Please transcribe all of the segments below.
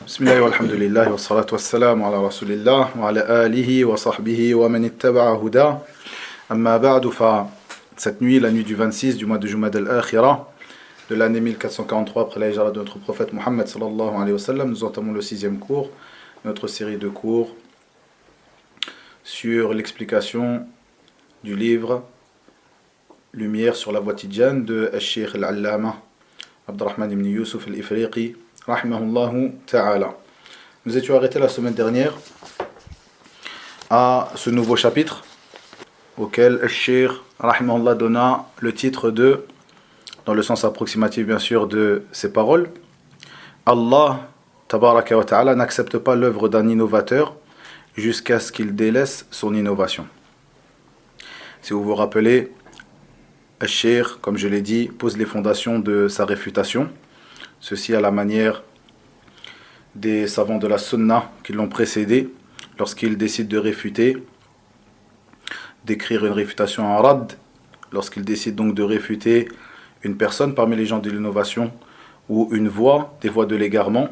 Bismillah wa alhamdulillah wa salatu wa salam ala rasulillah wa ala alihi wa sahbihi wa man ittaba'a huda. Amma ba'du, cette nuit, la nuit du 26 du mois de Jumad al-Akhira de l'année 1443 après la hijra de notre prophète Muhammad sallallahu alayhi wa sallam, nous entamons le 6e cours, notre série de cours sur l'explication du livre Lumière sur la voie tidjane de Al-Sheikh al-Allama Abdurrahman ibn Yusuf al-Ifriqi rahimahullahu ta'ala. Nous étions arrêtés la semaine dernière à ce nouveau chapitre auquel Al-Sheikh rahimahullah donna le titre de, dans le sens approximatif bien sûr de ses paroles, Allah tabaraka wa ta'ala n'accepte pas l'œuvre d'un innovateur jusqu'à ce qu'il délaisse son innovation. Si vous vous rappelez, Al-Sheikh, comme je l'ai dit, pose les fondations de sa réfutation. Ceci à la manière des savants de la Sunna qui l'ont précédé, lorsqu'ils décident de réfuter, d'écrire une réfutation en rad, lorsqu'ils décident donc de réfuter une personne parmi les gens de l'innovation ou une voie, des voies de l'égarement,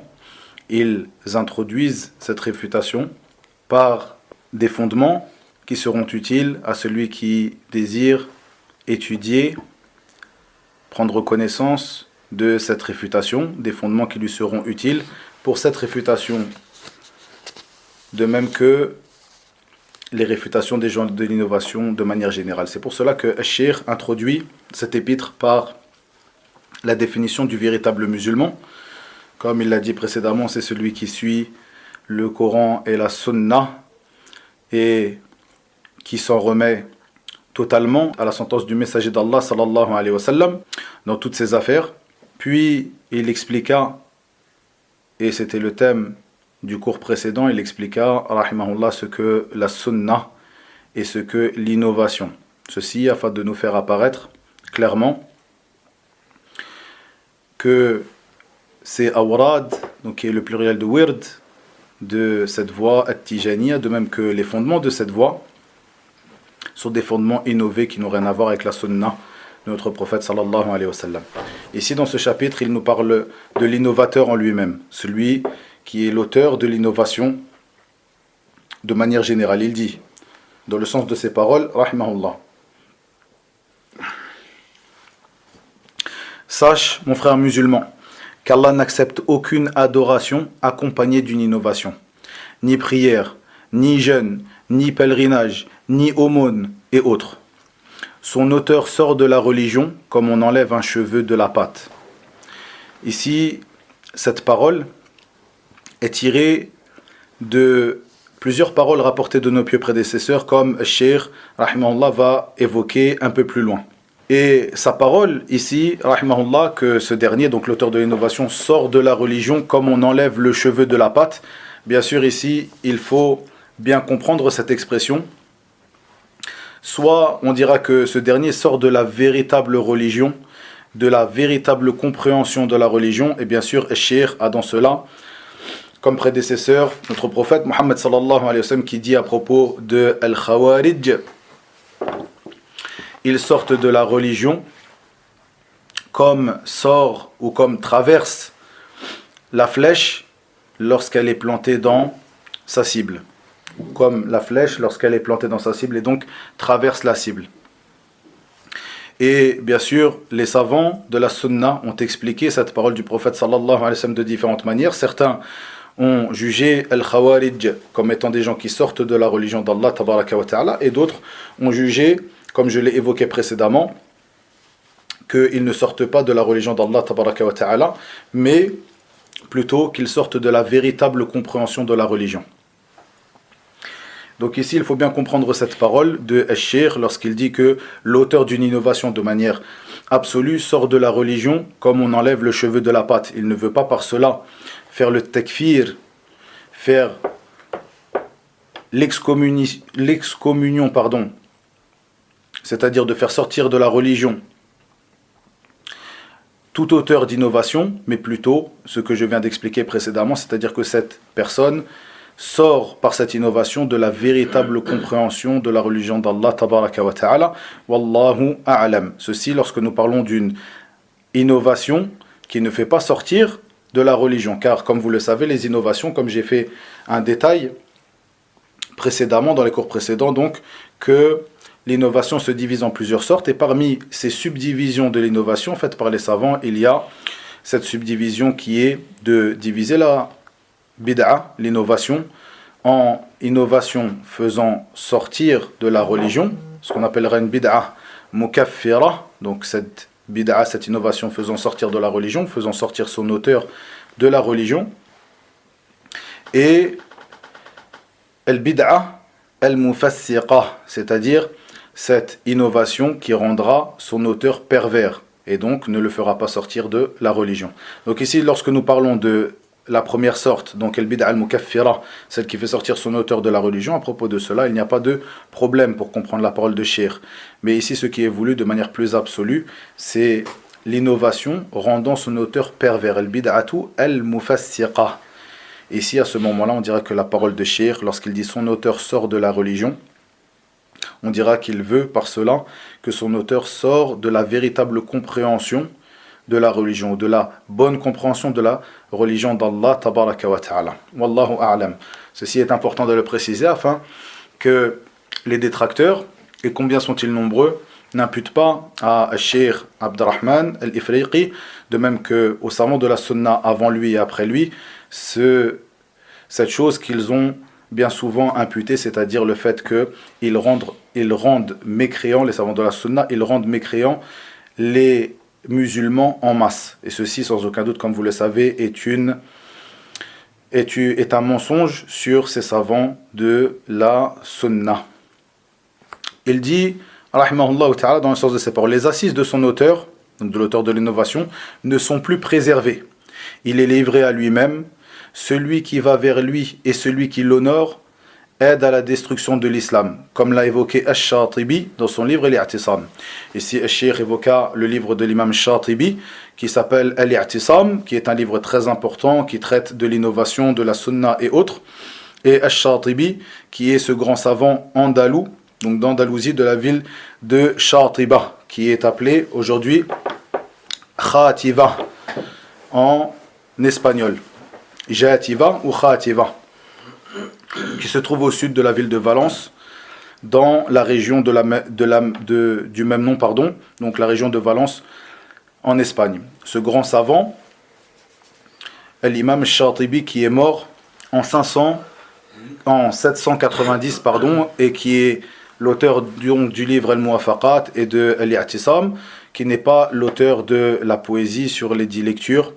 ils introduisent cette réfutation par des fondements qui seront utiles à celui qui désire étudier, prendre connaissance de cette réfutation, des fondements qui lui seront utiles pour cette réfutation, de même que les réfutations des gens de l'innovation de manière générale. C'est pour cela que Al-Sheikh introduit cet épître par la définition du véritable musulman. Comme il l'a dit précédemment, c'est celui qui suit le Coran et la Sunna et qui s'en remet totalement à la sentence du messager d'Allah sallallahu alayhi wa sallam dans toutes ses affaires. Puis il expliqua, et c'était le thème du cours précédent, il expliqua, rahimahullah, ce que la sunna et ce que l'innovation. Ceci afin de nous faire apparaître clairement que c'est awrad, donc qui est le pluriel de wird, de cette voie at-tijaniya, de même que les fondements de cette voie sont des fondements innovés qui n'ont rien à voir avec la sunna de notre prophète sallallahu alayhi wa sallam. Ici dans ce chapitre, il nous parle de l'innovateur en lui-même, celui qui est l'auteur de l'innovation de manière générale. Il dit, dans le sens de ses paroles, rahimahullah: sache, mon frère musulman, qu'Allah n'accepte aucune adoration accompagnée d'une innovation, ni prière, ni jeûne, ni pèlerinage, ni aumône et autres. Son auteur sort de la religion comme on enlève un cheveu de la pâte. Ici, cette parole est tirée de plusieurs paroles rapportées de nos pieux prédécesseurs, comme Al-Sheikh rahimahullah va évoquer un peu plus loin. Et sa parole ici, rahimahullah, que ce dernier, donc l'auteur de l'innovation, sort de la religion comme on enlève le cheveu de la pâte. Bien sûr, ici, il faut bien comprendre cette expression. Soit on dira que ce dernier sort de la véritable religion, de la véritable compréhension de la religion, et bien sûr, Al-Sheikh a dans cela comme prédécesseur notre prophète Muhammad sallallahu alayhi wa sallam qui dit à propos de Al-Khawarij: ils sortent de la religion comme sort ou comme traverse la flèche lorsqu'elle est plantée dans sa cible. Comme la flèche lorsqu'elle est plantée dans sa cible et donc traverse la cible. Et bien sûr, les savants de la Sunna ont expliqué cette parole du prophète sallallahu alayhi wa sallam de différentes manières. Certains ont jugé Al-Khawarij comme étant des gens qui sortent de la religion d'Allah tabaraka wa ta'ala, et d'autres ont jugé, comme je l'ai évoqué précédemment, qu'ils ne sortent pas de la religion d'Allah tabaraka wa ta'ala, mais plutôt qu'ils sortent de la véritable compréhension de la religion. Donc ici, il faut bien comprendre cette parole de Al-Sheikh lorsqu'il dit que l'auteur d'une innovation de manière absolue sort de la religion comme on enlève le cheveu de la pâte. Il ne veut pas par cela faire le takfir, faire l'excommunion, c'est-à-dire de faire sortir de la religion tout auteur d'innovation, mais plutôt ce que je viens d'expliquer précédemment, c'est-à-dire que cette personne sort par cette innovation de la véritable compréhension de la religion d'Allah tabaraka wa ta'ala. Wallahu a'lam. Ceci lorsque nous parlons d'une innovation qui ne fait pas sortir de la religion. Car, comme vous le savez, les innovations, comme j'ai fait un détail précédemment, dans les cours précédents, donc, que l'innovation se divise en plusieurs sortes, et parmi ces subdivisions de l'innovation faites par les savants, il y a cette subdivision qui est de diviser la bid'a, l'innovation, en innovation faisant sortir de la religion, ce qu'on appellera une bid'a mukaffira, donc cette bid'a, cette innovation faisant sortir de la religion, faisant sortir son auteur de la religion, et al-bid'a al-mufassiqa, c'est-à-dire cette innovation qui rendra son auteur pervers et donc ne le fera pas sortir de la religion. Donc ici, lorsque nous parlons de la première sorte, donc al-bid'a al-mukaffira, celle qui fait sortir son auteur de la religion, à propos de cela, il n'y a pas de problème pour comprendre la parole de Cheikh. Mais ici, ce qui est voulu de manière plus absolue, c'est l'innovation rendant son auteur pervers, al-bid'atu al-mufassiqa. Ici, à ce moment-là, on dira que la parole de Cheikh, lorsqu'il dit son auteur sort de la religion, on dira qu'il veut par cela que son auteur sort de la véritable compréhension de la religion, de la bonne compréhension de la religion d'Allah tabaraka wa ta'ala. Wallahu a'lam. Ceci est important de le préciser afin que les détracteurs, et combien sont-ils nombreux, n'imputent pas à Cheikh Abdurrahman al-Ifriqi, de même qu'aux savants de la sunna avant lui et après lui, cette chose qu'ils ont bien souvent imputée, c'est-à-dire le fait qu'ils rendent mécréants, les savants de la sunna, ils rendent mécréants les musulmans en masse. Et ceci, sans aucun doute, comme vous le savez, est un mensonge sur ces savants de la sunna. Il dit, rahimahullah ta'ala, dans le sens de ses paroles, les assises de son auteur, donc de l'auteur de l'innovation, ne sont plus préservées. Il est livré à lui-même. Celui qui va vers lui et celui qui l'honore aide à la destruction de l'islam, comme l'a évoqué Ash-Shatibi dans son livre Al-I'tisam. Ici, Ash-Shaykh évoqua le livre de l'imam Shatibi qui s'appelle Al-I'tisam, qui est un livre très important qui traite de l'innovation, de la sunna et autres. Et Ash-Shatibi, qui est ce grand savant andalou, donc d'Andalousie, de la ville de Shatiba, qui est appelé aujourd'hui Khativa en espagnol. Jativa ou Khativa, qui se trouve au sud de la ville de Valence, dans la région du même nom, donc la région de Valence en Espagne. Ce grand savant, l'imam Shatibi, qui est mort en 790, et qui est l'auteur du livre Al-Muwafaqat et de Al-I'tisam, qui n'est pas l'auteur de la poésie sur les 10 lectures,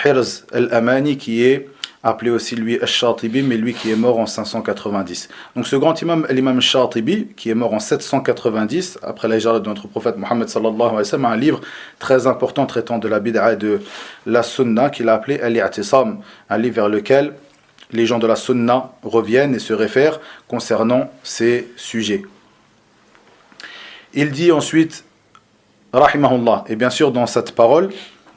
Hirz al-Amani, qui est appelé aussi lui Ash-Shatibi, mais lui qui est mort en 590. Donc ce grand imam, l'imam Shatibi, qui est mort en 790, après la hijra de notre prophète Mohammed sallallahu alayhi wa sallam, a un livre très important traitant de la bid'a et de la sunna, qu'il a appelé Al-I'tisam, un livre vers lequel les gens de la sunna reviennent et se réfèrent concernant ces sujets. Il dit ensuite, rahimahullah, et bien sûr dans cette parole,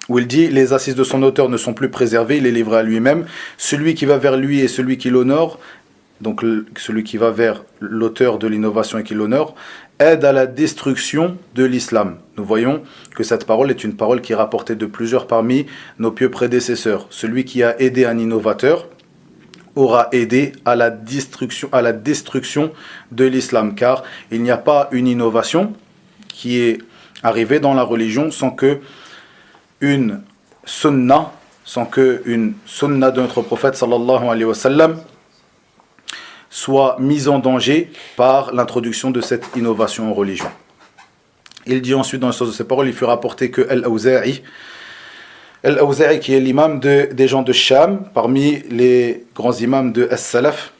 où il dit, les assises de son auteur ne sont plus préservées, il est livré à lui-même. Celui qui va vers lui et celui qui l'honore, donc celui qui va vers l'auteur de l'innovation et qui l'honore, aide à la destruction de l'islam. Nous voyons que cette parole est une parole qui est rapportée de plusieurs parmi nos pieux prédécesseurs. Celui qui a aidé un innovateur aura aidé à la destruction de l'islam, car il n'y a pas une innovation qui est arrivée dans la religion sans que une sunna de notre prophète sallallahu alayhi wa sallam soit mise en danger par l'introduction de cette innovation en religion. Il dit ensuite dans le sens de ses paroles, il fut rapporté que Al-Awza'i, qui est l'imam des gens de Sham, parmi les grands imams de As-Salaf,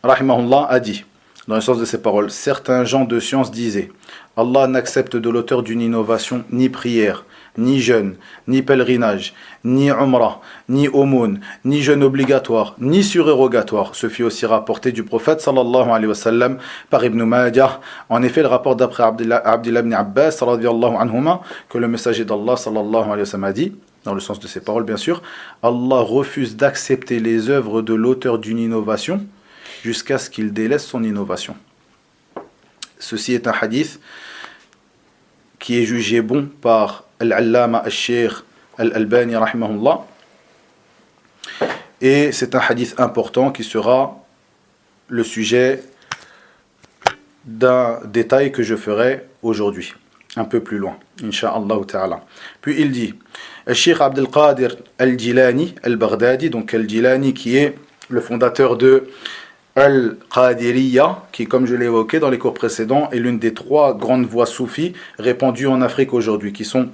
rahimahullah, a dit, dans le sens de ses paroles, certains gens de science disaient, Allah n'accepte de l'auteur d'une innovation ni prière, ni jeûne, ni pèlerinage, ni umrah, ni aumône, ni jeûne obligatoire, ni surérogatoire. Ce fut aussi rapporté du prophète sallallahu alayhi wa sallam par Ibn Majah. En effet, le rapport d'après Abdullah ibn Abbas radiyallahu anhuma, que le messager d'Allah sallallahu alayhi wa sallam a dit, dans le sens de ses paroles bien sûr, Allah refuse d'accepter les œuvres de l'auteur d'une innovation jusqu'à ce qu'il délaisse son innovation. Ceci est un hadith qui est jugé bon par Al-Allama Al-Sheikh Al-Albani rahimahullah, Et c'est un hadith important qui sera le sujet d'un détail que je ferai aujourd'hui, un peu plus loin, Inch'Allah ta'ala. Puis il dit, Cheikh Abdel Qadir al-Jilani al-Baghdadi, donc al-Jilani qui est le fondateur de Al-Qadiriyya, qui, comme je l'ai évoqué dans les cours précédents, est l'une des 3 grandes voies soufis répandues en Afrique aujourd'hui, qui sont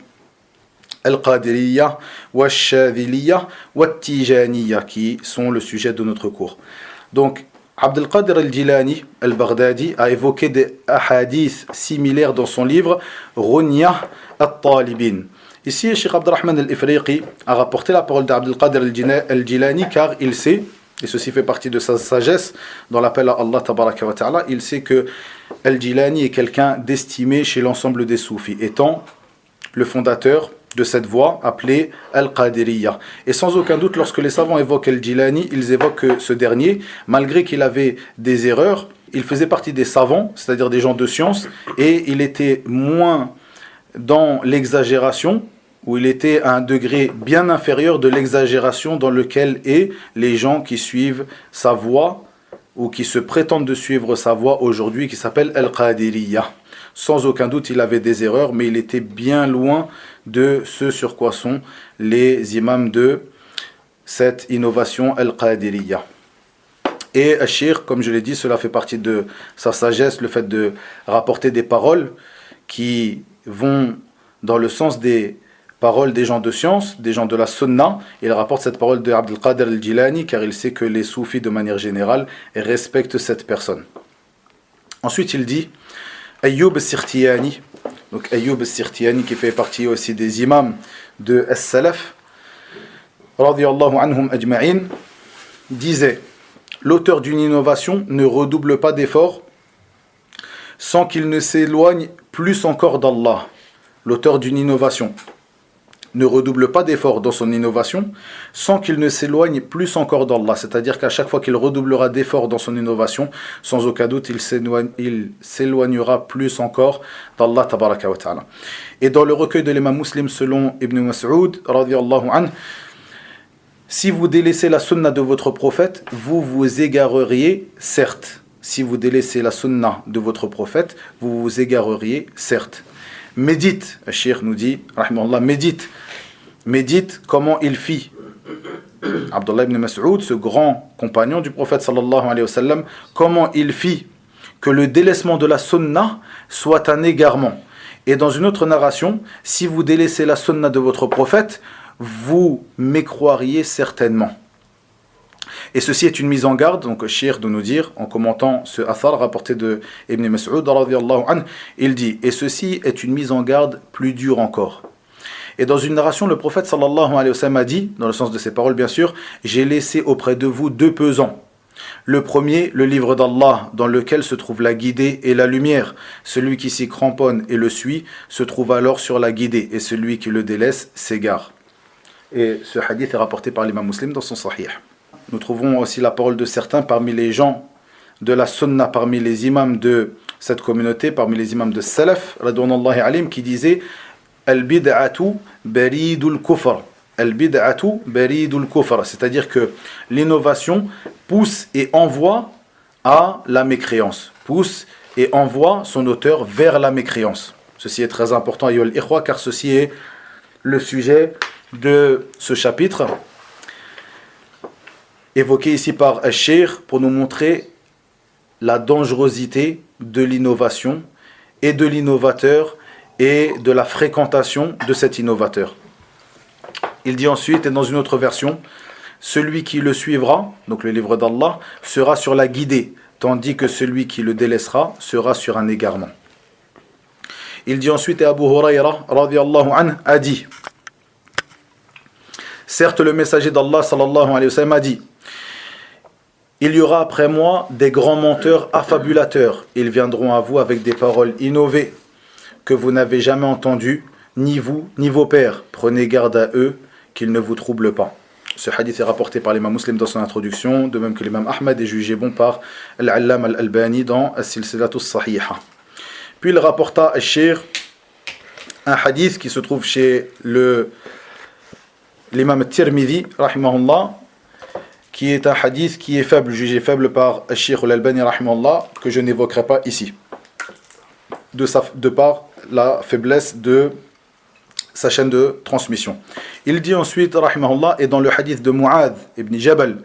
Al-Qadiriyya, Wash-Shadhiliyya, Wat-Tijaniyya, qui sont le sujet de notre cours. Donc, Abdel Qadir al-Jilani al-Baghdadi a évoqué des hadiths similaires dans son livre Runya al-Talibin. Ici, Cheikh Abdurrahman al-Ifriqi a rapporté la parole d'Abdel Qadir al-Jilani car il sait, et ceci fait partie de sa sagesse, dans l'appel à Allah tabaraka wa ta'ala, il sait que al-Jilani est quelqu'un d'estimé chez l'ensemble des soufis, étant le fondateur de cette voie appelée Al-Qadiriyya. Et sans aucun doute, lorsque les savants évoquent Al-Jilani, ils évoquent ce dernier, malgré qu'il avait des erreurs, il faisait partie des savants, c'est-à-dire des gens de science, et il était moins dans l'exagération, où il était à un degré bien inférieur de l'exagération dans lequel est les gens qui suivent sa voie, ou qui se prétendent de suivre sa voie aujourd'hui, qui s'appelle Al-Qadiriyya. Sans aucun doute, il avait des erreurs, mais il était bien loin de ce sur quoi sont les imams de cette innovation Al-Qadiriyya. Et Al-Shir, comme je l'ai dit, cela fait partie de sa sagesse, le fait de rapporter des paroles qui vont dans le sens des paroles des gens de science, des gens de la sunna. Il rapporte cette parole de Abdel Qadir al-Jilani car il sait que les soufis de manière générale respectent cette personne. Ensuite il dit Ayyub al-Sirtiyani, donc Ayyub al-Sirtiyani qui fait partie aussi des imams de As-Salaf, radiyallahu anhum ajma'in, disait: l'auteur d'une innovation ne redouble pas d'efforts sans qu'il ne s'éloigne plus encore d'Allah. L'auteur d'une innovation ne redouble pas d'efforts dans son innovation sans qu'il ne s'éloigne plus encore d'Allah. C'est-à-dire qu'à chaque fois qu'il redoublera d'efforts dans son innovation, sans aucun doute, il s'éloignera plus encore d'Allah tabaraka wa ta'ala. Et dans le recueil de l'imam Muslim selon Ibn Mas'ud, radiyallahu anhu, si vous délaissez la sunna de votre prophète, vous vous égareriez, certes. Si vous délaissez la sunna de votre prophète, vous vous égareriez, certes. Médite, le cheikh nous dit, rahimahullah, médite comment il fit. Abdullah ibn Mas'ud, ce grand compagnon du prophète sallallahu alayhi wa sallam, comment il fit que le délaissement de la sunna soit un égarement. Et dans une autre narration, si vous délaissez la sunna de votre prophète, vous m'écroiriez certainement. Et ceci est une mise en garde, donc le cheikh de nous dire, en commentant ce athar rapporté de Ibn Mas'ud, radiyallahu anhu, il dit, et ceci est une mise en garde plus dure encore. Et dans une narration, le prophète sallallahu alayhi wa sallam a dit, dans le sens de ses paroles bien sûr, j'ai laissé auprès de vous 2 pesants. Le premier, le livre d'Allah, dans lequel se trouve la guidée et la lumière. Celui qui s'y cramponne et le suit se trouve alors sur la guidée, et celui qui le délaisse s'égare. Et ce hadith est rapporté par l'imam Muslim dans son Sahih. Nous trouvons aussi la parole de certains parmi les gens de la sunna, parmi les imams de cette communauté, parmi les imams de Salaf, radouanallahi alim, qui disaient Al-bid'atu baridul kufr. Al-bid'atu baridul kufr. C'est-à-dire que l'innovation pousse et envoie à la mécréance. Pousse et envoie son auteur vers la mécréance. Ceci est très important, ayyuhal ikhwa, car ceci est le sujet de ce chapitre évoqué ici par Al-Cheikh pour nous montrer la dangerosité de l'innovation et de l'innovateur et de la fréquentation de cet innovateur. Il dit ensuite, et dans une autre version, celui qui le suivra, donc le livre d'Allah, sera sur la guidée, tandis que celui qui le délaissera sera sur un égarement. Il dit ensuite, et Abu Hurayra radiyallahu anhu a dit, certes le messager d'Allah sallallahu alayhi wa sallam a dit, il y aura après moi des grands menteurs affabulateurs. Ils viendront à vous avec des paroles innovées que vous n'avez jamais entendues, ni vous, ni vos pères. Prenez garde à eux, qu'ils ne vous troublent pas. Ce hadith est rapporté par l'imam Muslim dans son introduction, de même que l'imam Ahmad est jugé bon par Al-Allam Al-Albani dans As-Silsilatu Sahiha. Puis il rapporta Al-Shir un hadith qui se trouve chez l'imam Tirmidhi, rahimahullah, qui est un hadith qui est faible, jugé faible par Cheikh Al-Albani rahimahullah, que je n'évoquerai pas ici, de par la faiblesse de sa chaîne de transmission. Il dit ensuite rahimahullah, et dans le hadith de Mu'adh ibn Jabal,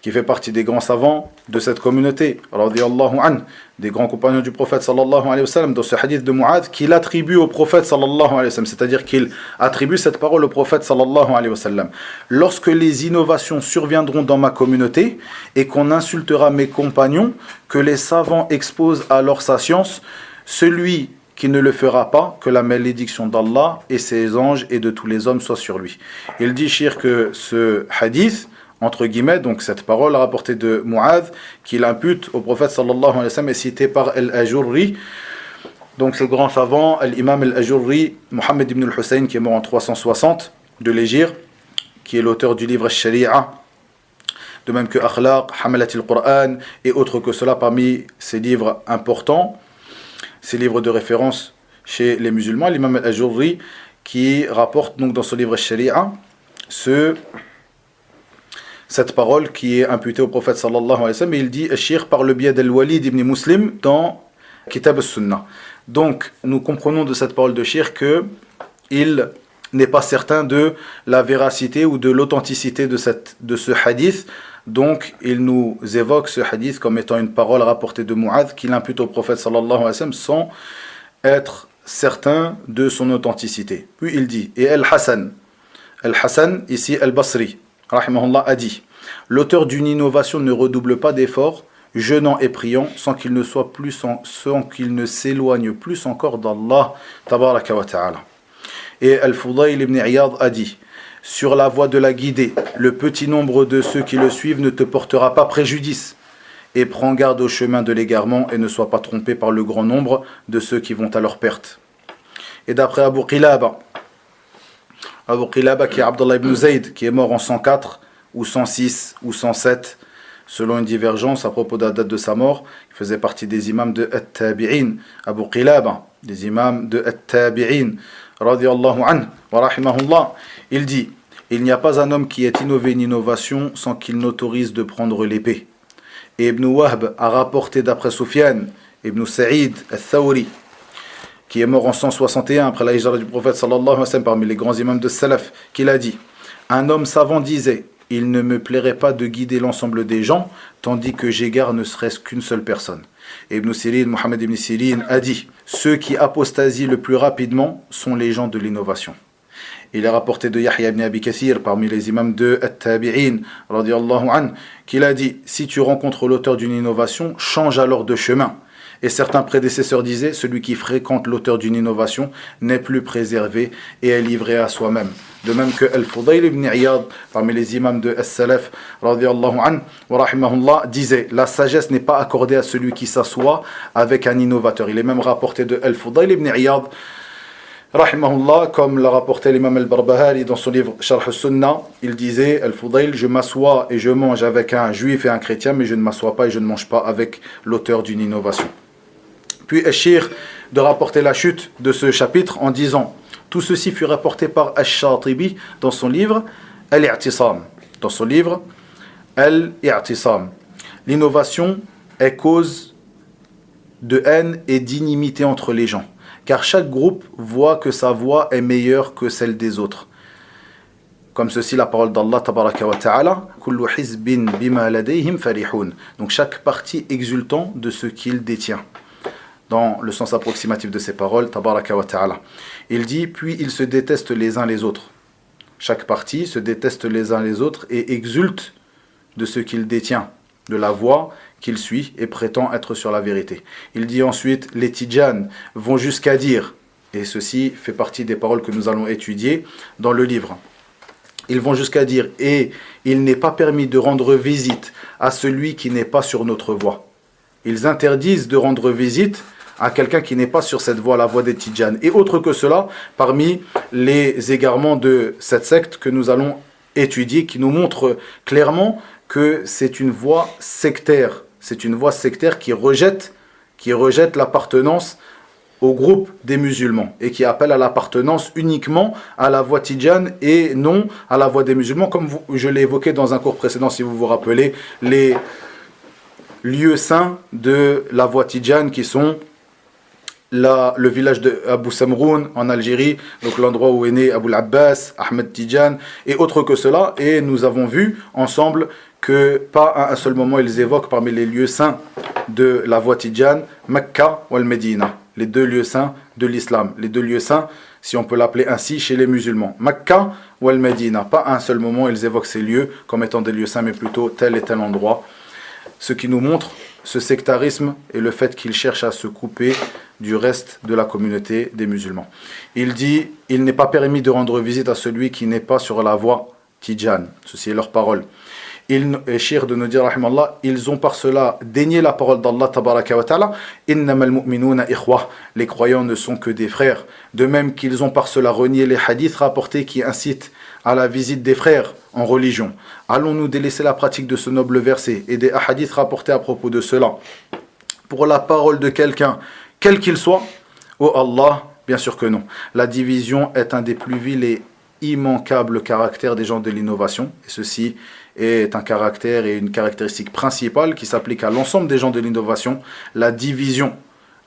qui fait partie des grands savants de cette communauté, radiyallahu anhu, des grands compagnons du prophète sallallahu alayhi wa sallam, dans ce hadith de Mu'adh qu'il attribue au prophète sallallahu alayhi wa sallam, c'est-à-dire qu'il attribue cette parole au prophète sallallahu alayhi wa sallam. Lorsque les innovations surviendront dans ma communauté et qu'on insultera mes compagnons, que les savants exposent alors sa science, celui qui ne le fera pas, que la malédiction d'Allah et ses anges et de tous les hommes soit sur lui. Il dit, Cheikh, que ce hadith, entre guillemets, donc cette parole rapportée de Mu'adh, qu'il impute au prophète sallallahu alayhi wa sallam, est citée par Al-Ajurri, donc ce grand savant, l'imam Al-Ajurri, Mohammed ibn al-Hussein, qui est mort en 360 de l'Hégire, qui est l'auteur du livre Al-Shari'a, de même que Akhlaq, Hamalat al-Qur'an et autres que cela parmi ces livres importants, ces livres de référence chez les musulmans, l'imam Al-Ajurri, qui rapporte donc dans ce livre Al-Shari'a cette parole qui est imputée au prophète sallallahu alayhi wa sallam, et il dit Al-Shir par le biais d'Al-Walid ibn Muslim dans Kitab al-Sunnah. Donc nous comprenons de cette parole de Shir que il n'est pas certain de la véracité ou de l'authenticité de ce hadith. Donc il nous évoque ce hadith comme étant une parole rapportée de Mu'adh qu'il impute au prophète sallallahu alayhi wa sallam sans être certain de son authenticité. Puis il dit, et Al-Hassan, ici Al-Basri, rahimahullah, a dit, l'auteur d'une innovation ne redouble pas d'efforts, jeûnant et priant, sans qu'il ne s'éloigne plus encore d'Allah tabaraka wa ta'ala. Et Al-Fudayl ibn Iyad a dit, sur la voie de la guidée, le petit nombre de ceux qui le suivent ne te portera pas préjudice, et prends garde au chemin de l'égarement et ne sois pas trompé par le grand nombre de ceux qui vont à leur perte. Et d'après Abu Qilaba qui est Abdullah ibn Zayd, qui est mort en 104 ou 106 ou 107, selon une divergence à propos de la date de sa mort, il faisait partie des imams de At-Tabi'in, Abu Qilaba, des imams de At-Tabi'in, radiyallahu anhu, wa rahimahullah, il dit, il n'y a pas un homme qui ait innové une innovation sans qu'il n'autorise de prendre l'épée. Et Ibn Wahb a rapporté d'après Sufyan, Ibn Sa'id al-Thawri, qui est mort en 161 après la hijra du prophète sallallahu alayhi wa sallam, parmi les grands imams de Salaf, qu'il a dit, un homme savant disait, il ne me plairait pas de guider l'ensemble des gens, tandis que j'égare ne serait-ce qu'une seule personne. Et Ibn Sirin, Mohammed ibn Sirin, a dit, ceux qui apostasient le plus rapidement sont les gens de l'innovation. Il est rapporté de Yahya ibn Abi Kathir, parmi les imams de At-Tabi'in, radiyallahu anhu, qu'il a dit, si tu rencontres l'auteur d'une innovation, change alors de chemin. Et certains prédécesseurs disaient, celui qui fréquente l'auteur d'une innovation n'est plus préservé et est livré à soi-même. De même que Al-Fudayl ibn Iyad, parmi les imams de As-Salaf, radiyallahu anhu, wa rahimahullah, disait, la sagesse n'est pas accordée à celui qui s'assoit avec un innovateur. Il est même rapporté de Al-Fudayl ibn Iyad, rahimahullah, comme l'a rapporté l'imam al-Barbahari dans son livre Sharh al-Sunnah, il disait, Al-Fudayl, je m'assois et je mange avec un juif et un chrétien, mais je ne m'assois pas et je ne mange pas avec l'auteur d'une innovation. Puis Al-Shir de rapporter la chute de ce chapitre en disant, tout ceci fut rapporté par Ash-Shatibi dans son livre Al-I'tisam. Dans son livre Al-I'tisam. L'innovation est cause de haine et d'inimité entre les gens, car chaque groupe voit que sa voix est meilleure que celle des autres. Comme ceci, la parole d'Allah tabaraka wa ta'ala, kullu hizbin bima ladayhim farihun. Donc chaque parti exultant de ce qu'il détient. Dans le sens approximatif de ces paroles, tabaraka wa ta'ala. Il dit, puis ils se détestent les uns les autres. Chaque parti se déteste les uns les autres et exulte de ce qu'il détient, de la voie qu'il suit et prétend être sur la vérité. Il dit ensuite, les Tidjanes vont jusqu'à dire, et ceci fait partie des paroles que nous allons étudier dans le livre. Ils vont jusqu'à dire, et il n'est pas permis de rendre visite à celui qui n'est pas sur notre voie. Ils interdisent de rendre visite à quelqu'un qui n'est pas sur cette voie, la voie des Tidjanes. Et autre que cela, parmi les égarements de cette secte que nous allons étudier, qui nous montre clairement que c'est une voie sectaire. C'est une voie sectaire qui rejette l'appartenance au groupe des musulmans et qui appelle à l'appartenance uniquement à la voie tidjane et non à la voie des musulmans, comme je l'ai évoqué dans un cours précédent, si vous vous rappelez, les lieux saints de la voie tidjane qui sont le village de Abu Samroun en Algérie, donc l'endroit où est né Abu al-Abbas, Ahmed Tidjane et autres que cela. Et nous avons vu ensemble que pas à un seul moment ils évoquent parmi les lieux saints de la voie Tidjane Mecca ou Al-Medina, les deux lieux saints de l'islam, les deux lieux saints, si on peut l'appeler ainsi, chez les musulmans. Mecca ou Al-Medina, pas à un seul moment ils évoquent ces lieux comme étant des lieux saints, mais plutôt tel et tel endroit. Ce qui nous montre ce sectarisme et le fait qu'il cherche à se couper du reste de la communauté des musulmans. Il dit, il n'est pas permis de rendre visite à celui qui n'est pas sur la voie Tidjane. Ceci est leur parole. Il est cher de nous dire, rahimallah, ils ont par cela dénié la parole d'Allah, tabaraka wa ta'ala, innamal mu'minuna ikhwah, les croyants ne sont que des frères. De même qu'ils ont par cela renié les hadiths rapportés qui incitent à la visite des frères en religion. Allons-nous délaisser la pratique de ce noble verset et des hadiths rapportés à propos de cela pour la parole de quelqu'un, quel qu'il soit? Oh Allah, bien sûr que non. La division est un des plus vils et immanquables caractères des gens de l'innovation. Et ceci est un caractère et une caractéristique principale qui s'applique à l'ensemble des gens de l'innovation. La division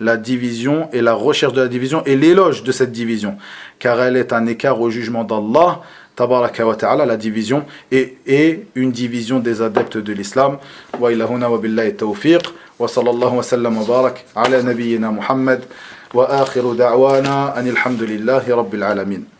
et la recherche de la division et l'éloge de cette division. Car elle est un écart au jugement d'Allah, tabaraka wa ta'ala, la division, et une division des adeptes de l'islam. Wa ilahuna wa billahi tawfiq. وصلى الله وسلم وبارك على نبينا محمد وآخر دعوانا أن الحمد لله رب العالمين.